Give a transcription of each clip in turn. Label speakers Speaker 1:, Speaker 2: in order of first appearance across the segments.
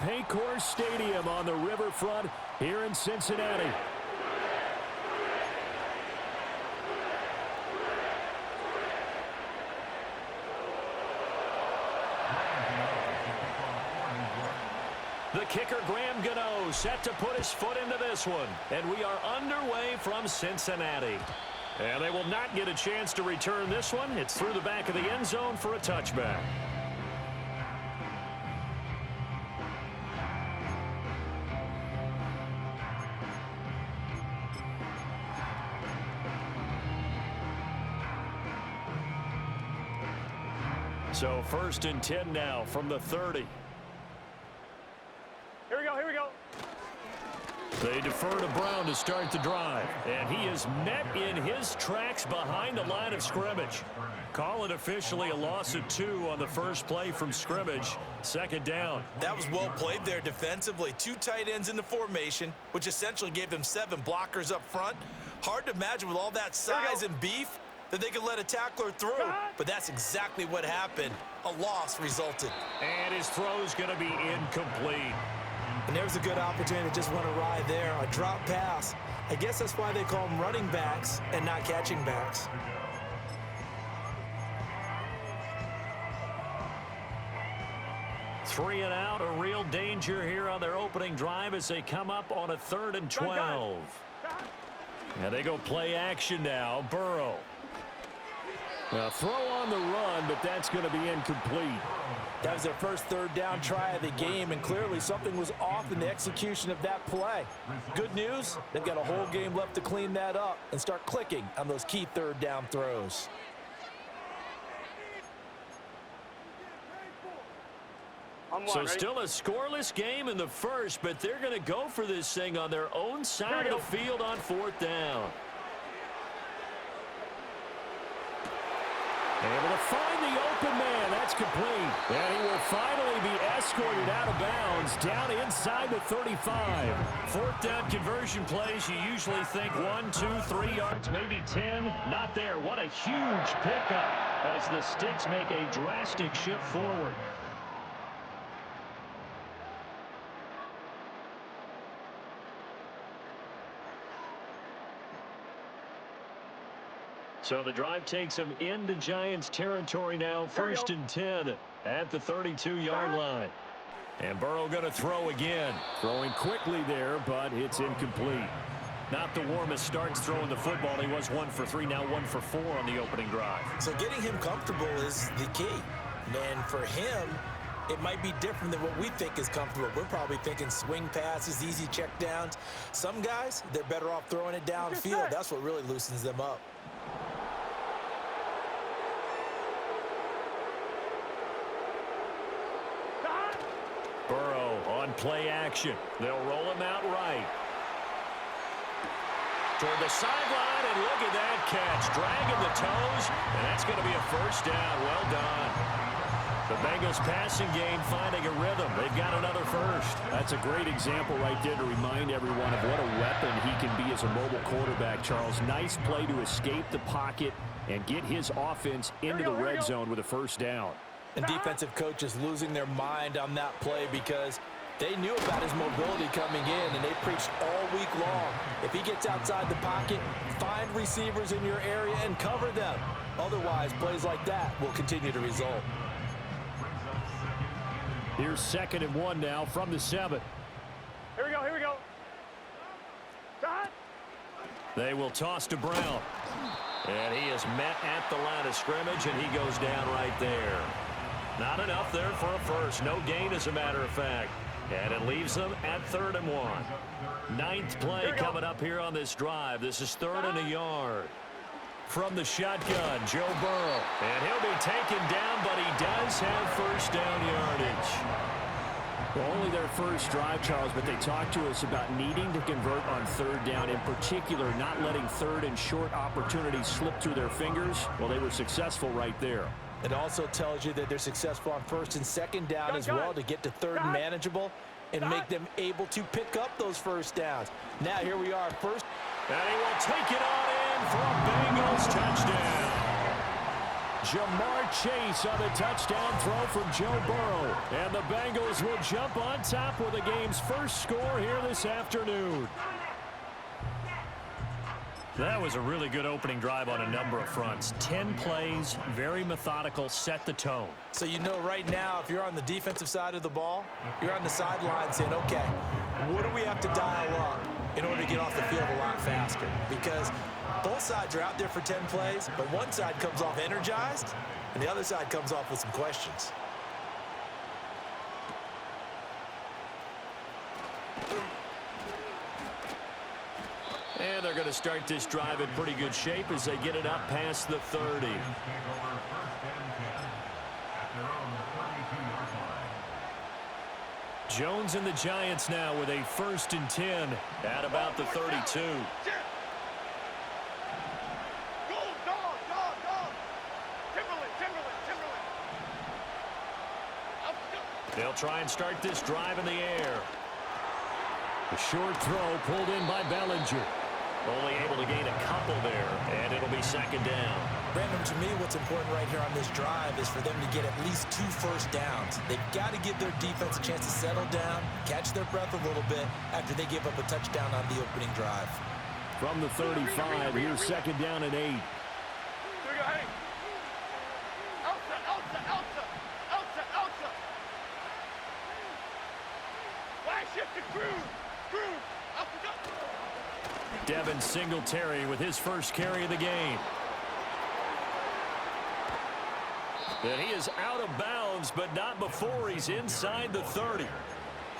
Speaker 1: Paycor Stadium on the riverfront here in Cincinnati. The kicker, Graham Gano, set to put his foot into this one. And we are underway from Cincinnati. And they will not get a chance to return this one. It's through the back of the end zone for a touchback. So 1st and 10 now from the 30.
Speaker 2: Here we go.
Speaker 1: They defer to Brown to start the drive. And he is met in his tracks behind the line of scrimmage. Call it officially a loss of 2 on the first play from scrimmage. 2nd down.
Speaker 3: That was well played there defensively. 2 tight ends in the formation, which essentially gave them 7 blockers up front. Hard to imagine with all that size and beef that they could let a tackler through. But that's exactly what happened. A loss resulted.
Speaker 1: And his throw's going to be incomplete.
Speaker 3: And there's a good opportunity to just went awry there. A drop pass. I guess that's why they call them running backs and not catching backs.
Speaker 1: Three and out, a real danger here on their opening drive as they come up on a 3rd and 12. And they go play action now. Burrow. Now throw on the run, but that's going to be incomplete.
Speaker 3: That was their first 3rd down try of the game, and clearly something was off in the execution of that play. Good news, they've got a whole game left to clean that up and start clicking on those key 3rd down throws.
Speaker 1: So still a scoreless game in the first, but they're going to go for this thing on their own side of the field on 4th down. Able to find the open man. That's complete. And he will finally be escorted out of bounds down inside the 35. 4th down conversion plays, you usually think 1, 2, 3 yards, maybe 10. Not there. What a huge pickup as the Sticks make a drastic shift forward. So the drive takes them into Giants territory now. 1st and 10 at the 32-yard line. And Burrow going to throw again. Throwing quickly there, but it's incomplete. Not the warmest starts throwing the football. He was 1 for 3, now 1 for 4 on the opening drive.
Speaker 3: So getting him comfortable is the key. And for him, it might be different than what we think is comfortable. We're probably thinking swing passes, easy checkdowns. Some guys, they're better off throwing it downfield. That's what really loosens them up.
Speaker 1: Burrow on play action. They'll roll him out right. Toward the sideline, and look at that catch. Dragging the toes, and that's going to be a 1st down. Well done. The Bengals passing game finding a rhythm. They've got another 1st. That's a great example right there to remind everyone of what a weapon he can be as a mobile quarterback, Charles. Nice play to escape the pocket and get his offense into the red zone with a 1st down.
Speaker 3: And defensive coaches losing their mind on that play because they knew about his mobility coming in, and they preached all week long. If he gets outside the pocket, find receivers in your area and cover them. Otherwise, plays like that will continue to result.
Speaker 1: Here's 2nd and 1 now from the 7.
Speaker 2: Here we go. Shot.
Speaker 1: They will toss to Brown. And he is met at the line of scrimmage, and he goes down right there. Not enough there for a 1st. No gain, as a matter of fact. And it leaves them at 3rd and 1. 9th play coming up here on this drive. This is 3rd and a yard. From the shotgun, Joe Burrow. And he'll be taken down, but he does have 1st down yardage. Well, only their first drive, Charles, but they talked to us about needing to convert on 3rd down, in particular not letting 3rd and short opportunities slip through their fingers. Well, they were successful right there.
Speaker 3: It also tells you that they're successful on 1st and 2nd down as well to get to 3rd and manageable and make them able to pick up those 1st downs. Now here we are, 1st.
Speaker 1: And he will take it on in for a Bengals touchdown. Jamar Chase on the touchdown throw from Joe Burrow. And the Bengals will jump on top with the game's first score here this afternoon. That was a really good opening drive on a number of fronts. 10 plays, very methodical, set the tone.
Speaker 3: So you know right now, if you're on the defensive side of the ball, you're on the sideline saying, okay, what do we have to dial up in order to get off the field a lot faster? Because both sides are out there for 10 plays, but one side comes off energized, and the other side comes off with some questions.
Speaker 1: And they're going to start this drive in pretty good shape as they get it up past the 30. Jones and the Giants now with a 1st and 10 at about the 32. They'll try and start this drive in the air. The short throw pulled in by Bellinger. Only able to gain a couple there, and it'll be 2nd down.
Speaker 3: Brandon, to me, what's important right here on this drive is for them to get at least 2 first downs. They've got to give their defense a chance to settle down, catch their breath a little bit after they give up a touchdown on the opening drive.
Speaker 1: From the 35, here's 2nd down and 8.
Speaker 2: Here we go, hey. Elsa. Wide shift to Cruz.
Speaker 1: Devin Singletary with his first carry of the game. And he is out of bounds, but not before he's inside the 30.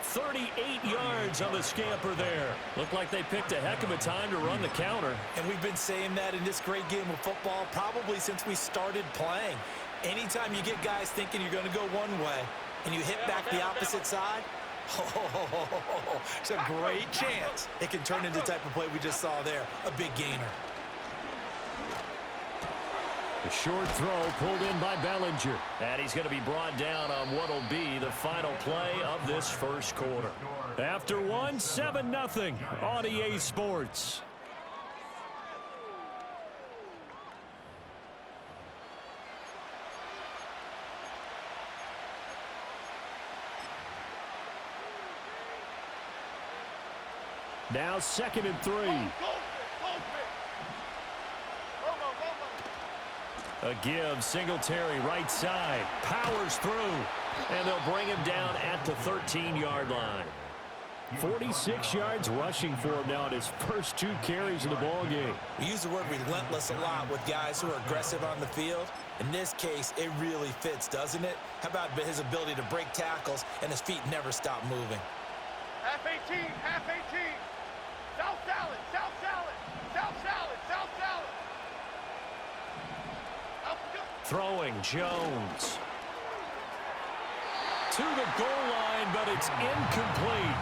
Speaker 1: 38 yards on the scamper there. Looked like they picked a heck of a time to run the counter.
Speaker 3: And we've been saying that in this great game of football probably since we started playing. Anytime you get guys thinking you're going to go one way and you hit back the opposite side, it's a great chance it can turn into the type of play we just saw there, a big gainer.
Speaker 1: The short throw pulled in by Bellinger. And he's going to be brought down on what will be the final play of this first quarter. After one, 7-0 on EA Sports. Now 2nd and 3. A give, Singletary right side, powers through, and they'll bring him down at the 13-yard line. 46 yards rushing for him now in his first 2 carries of the ball game.
Speaker 3: We use the word relentless a lot with guys who are aggressive on the field. In this case, it really fits, doesn't it? How about his ability to break tackles and his feet never stop moving?
Speaker 2: Half 18. South salad.
Speaker 1: Throwing Jones. To the goal line, but it's incomplete.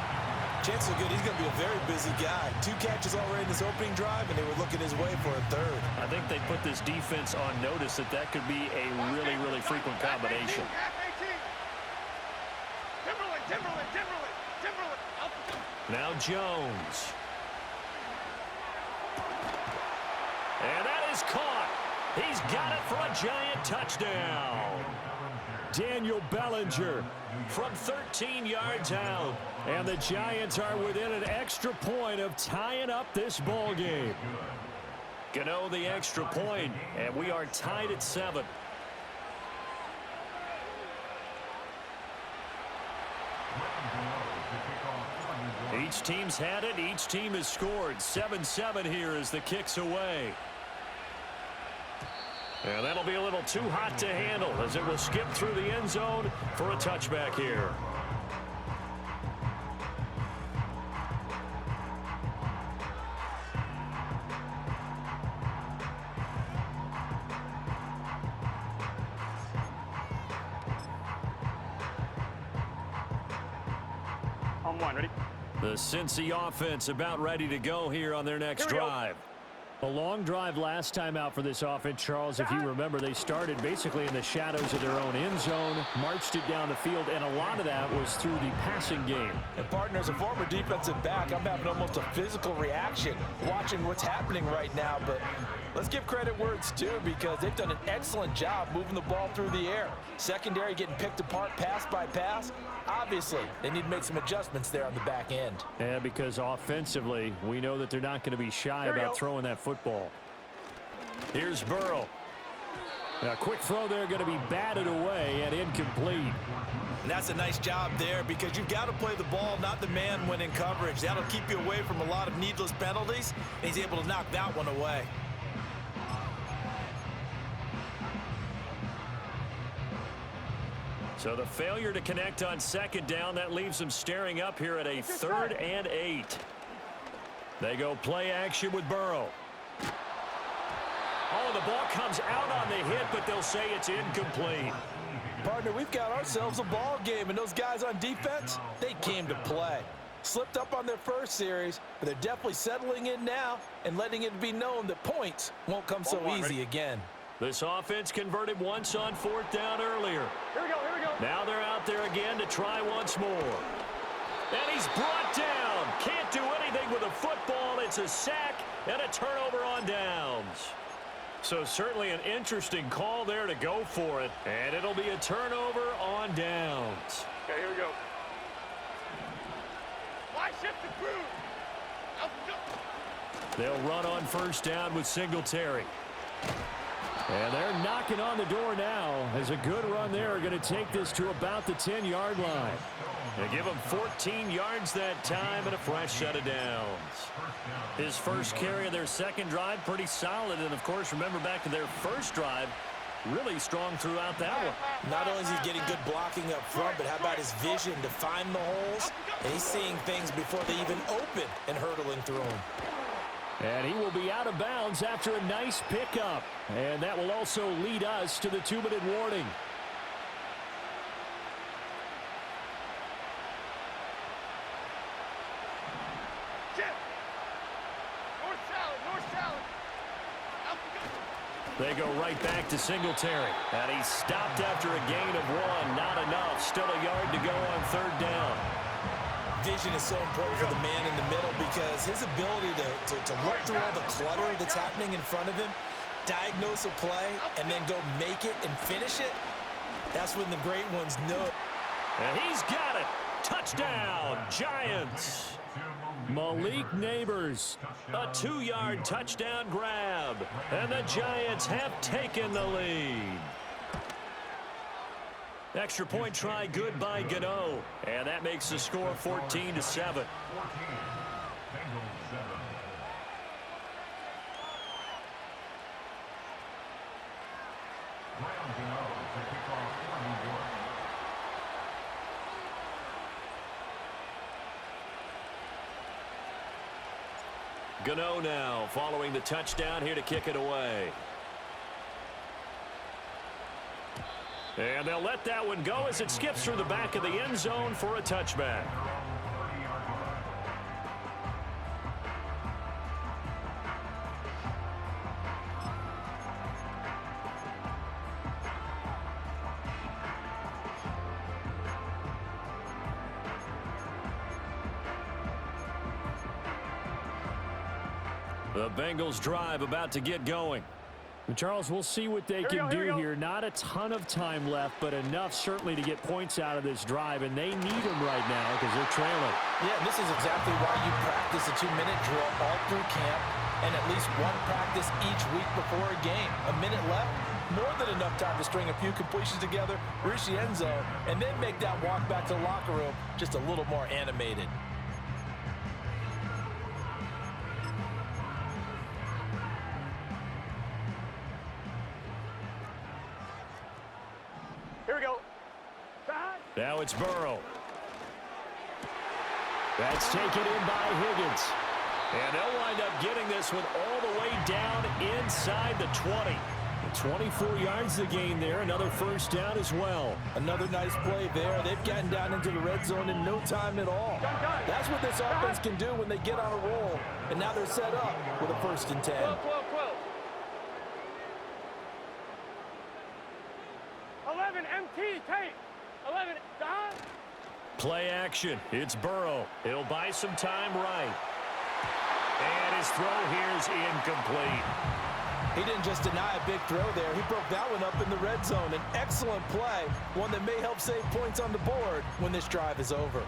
Speaker 3: Chances are good. He's going to be a very busy guy. 2 catches already in this opening drive, and they were looking his way for a 3rd.
Speaker 1: I think they put this defense on notice that could be a really, really frequent combination.
Speaker 2: Half 18. Timberland.
Speaker 1: Now Jones. And that is caught. He's got it for a giant touchdown. Daniel Bellinger from 13 yards out. And the Giants are within an extra point of tying up this ball game. Gano the extra point, and we are tied at 7. Each team's had it. Each team has scored. 7-7 here as the kick's away. And that'll be a little too hot to handle as it will skip through the end zone for a touchback here.
Speaker 2: On 1, ready?
Speaker 1: The Cincy offense about ready to go here on their next drive. A long drive last time out for this offense, Charles. If you remember, they started basically in the shadows of their own end zone, marched it down the field, and a lot of that was through the passing game.
Speaker 3: And partner, as a former defensive back, I'm having almost a physical reaction watching what's happening right now. But Let's give credit where it's due because they've done an excellent job moving the ball through the air. Secondary getting picked apart pass by pass. Obviously, they need to make some adjustments there on the back end.
Speaker 1: Yeah, because offensively, we know that they're not going to be shy about throwing that football. Here's Burrow. A quick throw there going to be batted away and incomplete.
Speaker 3: And that's a nice job there because you've got to play the ball, not the man when in coverage. That'll keep you away from a lot of needless penalties, and he's able to knock that one away.
Speaker 1: So the failure to connect on second down, that leaves them staring up here at a 3rd and 8. They go play action with Burrow. Oh, the ball comes out on the hit, but they'll say it's incomplete.
Speaker 3: Partner, we've got ourselves a ball game, and those guys on defense, they came to play. Slipped up on their first series, but they're definitely settling in now and letting it be known that points won't come so easy again.
Speaker 1: This offense converted once on 4th down earlier.
Speaker 2: Here we go, here we go.
Speaker 1: Now they're out there again to try once more. And he's brought down. Can't do anything with a football. It's a sack and a turnover on downs. So certainly an interesting call there to go for it. And it'll be a turnover on downs.
Speaker 2: Okay, here we go. Why shift the groove? Out the go.
Speaker 1: They'll run on 1st down with Singletary. And they're knocking on the door now as a good run there are going to take this to about the 10-yard line. They give him 14 yards that time and a fresh set of downs. His first carry of their second drive, pretty solid. And, of course, remember back to their first drive, really strong throughout that one.
Speaker 3: Not only is he getting good blocking up front, but how about his vision to find the holes? And he's seeing things before they even open and hurtling through them.
Speaker 1: And he will be out of bounds after a nice pickup. And that will also lead us to the 2-minute warning.
Speaker 2: North salad. Out the go.
Speaker 1: They go right back to Singletary. And he's stopped after a gain of 1. Not enough. Still a yard to go on 3rd down.
Speaker 3: Vision is so important for the man in the middle because his ability to look through all the clutter that's happening in front of him, diagnose a play, and then go make it and finish it, that's when the great ones know.
Speaker 1: And he's got it. Touchdown, Giants. Malik Neighbors, a 2-yard touchdown grab. And the Giants have taken the lead. Extra point try good by Gano. And that makes the score 14-7. Gano now following the touchdown here to kick it away. And they'll let that one go as it skips through the back of the end zone for a touchback. The Bengals drive about to get going. Charles, we'll see what they can do here. Not a ton of time left, but enough certainly to get points out of this drive, and they need them right now because they're trailing.
Speaker 3: Yeah, and this is exactly why you practice a 2-minute drill all through camp and at least one practice each week before a game. A minute left, more than enough time to string a few completions together, reach the end zone, and then make that walk back to the locker room just a little more animated.
Speaker 1: Now it's Burrow. That's taken in by Higgins. And they'll wind up getting this one all the way down inside the 20. 24 yards to gain there. Another first down as well.
Speaker 3: Another nice play there. They've gotten down into the red zone in no time at all. That's what this offense can do when they get on a roll. And now they're set up with a 1st and 10.
Speaker 2: 11 MT tape. 11 Don.
Speaker 1: Play action. It's Burrow. He'll buy some time right. And his throw here's incomplete.
Speaker 3: He didn't just deny a big throw there. He broke that one up in the red zone. An excellent play, one that may help save points on the board when this drive is over.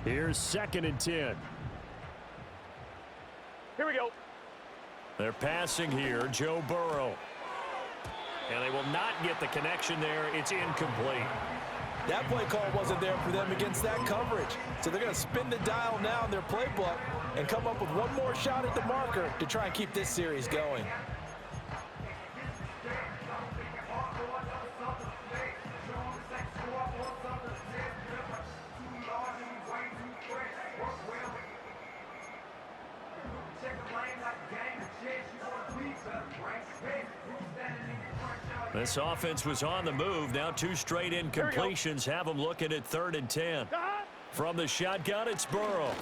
Speaker 1: Here's 2nd and 10.
Speaker 2: Here we go.
Speaker 1: They're passing here, Joe Burrow. And they will not get the connection there. It's incomplete.
Speaker 3: That play call wasn't there for them against that coverage. So they're going to spin the dial now in their playbook and come up with one more shot at the marker to try and keep this series going.
Speaker 1: This offense was on the move. Now 2 straight incompletions have them looking at 3rd and 10. From the shotgun, it's Burrow.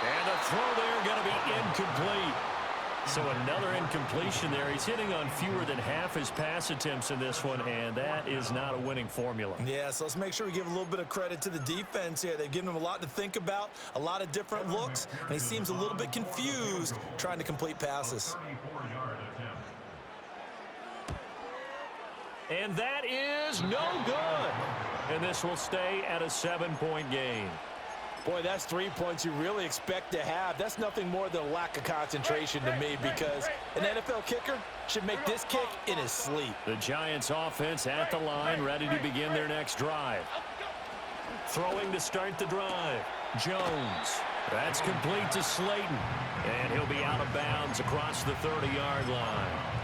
Speaker 1: And the throw there going to be incomplete. So another incompletion there. He's hitting on fewer than half his pass attempts in this one, and that is not a winning formula.
Speaker 3: Yeah, so let's make sure we give a little bit of credit to the defense here. They've given him a lot to think about, a lot of different looks, and he seems a little bit confused trying to complete passes.
Speaker 1: And that is no good. And this will stay at a 7-point game.
Speaker 3: Boy, that's 3 points you really expect to have. That's nothing more than a lack of concentration to me, because an NFL kicker should make this kick in his sleep.
Speaker 1: The Giants offense at the line, ready to begin their next drive. Throwing to start the drive. Jones. That's complete to Slayton. And he'll be out of bounds across the 30-yard line.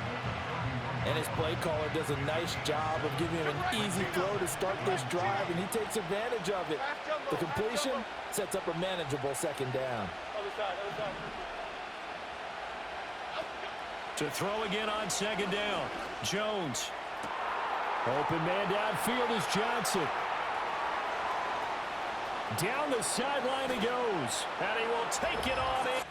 Speaker 3: And his play caller does a nice job of giving him an easy throw to start this drive, and he takes advantage of it. The completion sets up a manageable 2nd down.
Speaker 1: To throw again on 2nd down. Jones. Open man downfield is Johnson. Down the sideline he goes. And he will take it on in.